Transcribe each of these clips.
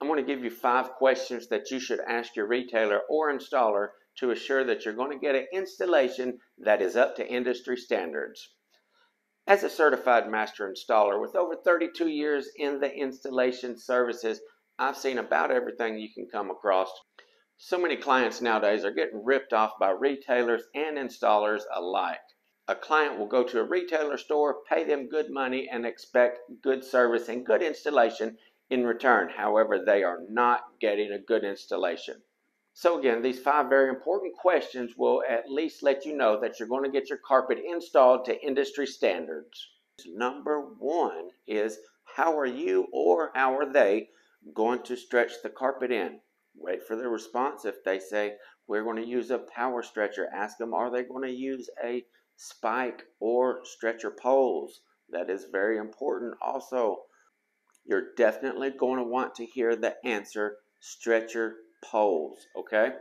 I'm going to give you 5 questions that you should ask your retailer or installer to assure that you're going to get an installation that is up to industry standards. As a certified master installer with over 32 years in the installation services, I've seen about everything you can come across. So many clients nowadays are getting ripped off by retailers and installers alike. A client will go to a retailer store, pay them good money, and expect good service and good installation in return. However, they are not getting a good installation. So again, these 5 very important questions will at least let you know that you're going to get your carpet installed to industry standards. Number 1 is, how are you or how are they going to stretch the carpet in? Wait for the response. If they say, we're going to use a power stretcher, ask them, are they going to use a spike or stretcher poles? That is very important. Also, you're definitely going to want to hear the answer, stretcher poles, okay?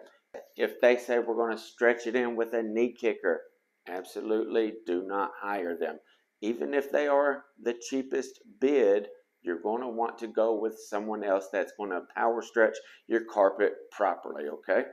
If they say we're going to stretch it in with a knee kicker, absolutely do not hire them. Even if they are the cheapest bid, you're going to want to go with someone else that's going to power stretch your carpet properly, okay?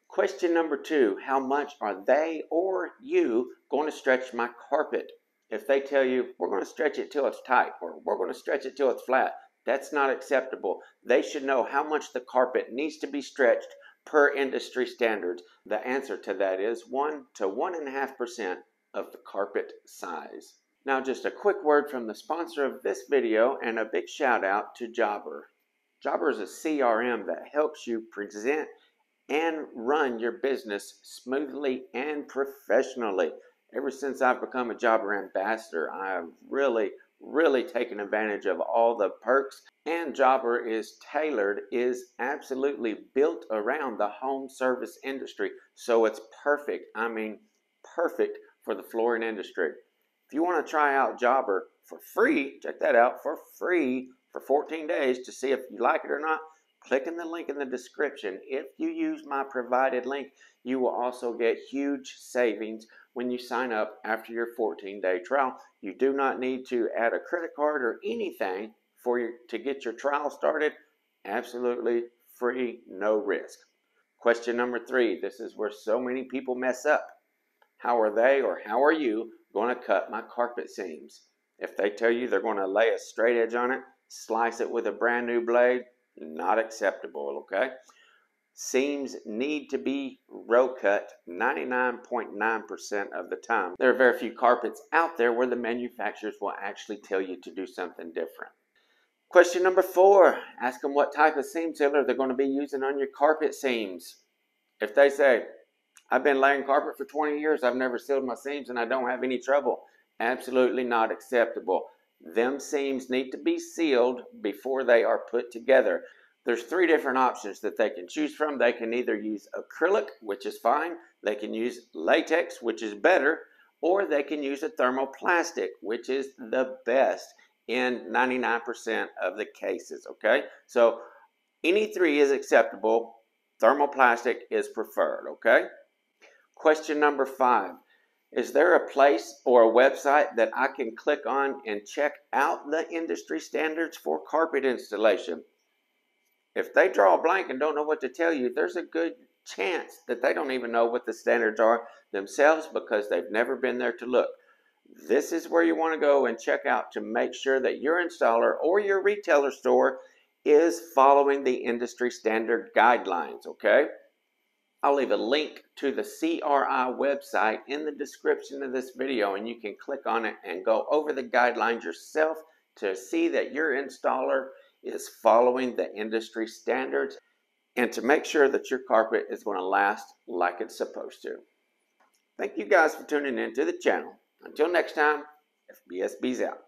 Question number 2, how much are they or you going to stretch my carpet? If they tell you, we're going to stretch it till it's tight, or we're going to stretch it till it's flat, that's not acceptable. They should know how much the carpet needs to be stretched per industry standards. The answer to that is 1 to 1.5% of the carpet size. Now just a quick word from the sponsor of this video and a big shout out to Jobber. Jobber is a CRM that helps you present and run your business smoothly and professionally. Ever since I've become a Jobber ambassador, I have really taken advantage of all the perks, and Jobber is absolutely built around the home service industry, so it's perfect. I mean, perfect for the flooring industry. If you want to try out Jobber for free, check that out, for free for 14 days to see if you like it or not. Click in the link in the description. If you use my provided link, you will also get huge savings when you sign up after your 14-day trial. You do not need to add a credit card or anything to get your trial started. Absolutely free, no risk. Question number 3. This is where so many people mess up. How are they or how are you going to cut my carpet seams? If they tell you they're going to lay a straight edge on it, slice it with a brand new blade, not acceptable, okay? Seams need to be row cut 99.9% of the time. There are very few carpets out there where the manufacturers will actually tell you to do something different. Question number 4, ask them what type of seam sealer they're going to be using on your carpet seams. If they say, I've been laying carpet for 20 years, I've never sealed my seams and I don't have any trouble, absolutely not acceptable. Them seams need to be sealed before they are put together. There's 3 different options that they can choose from. They can either use acrylic, which is fine. They can use latex, which is better. Or they can use a thermoplastic, which is the best in 99% of the cases, okay? So any 3 is acceptable. Thermoplastic is preferred, okay? Question number 5. Is there a place or a website that I can click on and check out the industry standards for carpet installation? If they draw a blank and don't know what to tell you, there's a good chance that they don't even know what the standards are themselves because they've never been there to look. This is where you want to go and check out to make sure that your installer or your retailer store is following the industry standard guidelines, okay? I'll leave a link to the CRI website in the description of this video, and you can click on it and go over the guidelines yourself to see that your installer is following the industry standards and to make sure that your carpet is going to last like it's supposed to. Thank you guys for tuning in to the channel. Until next time, FBSB's out.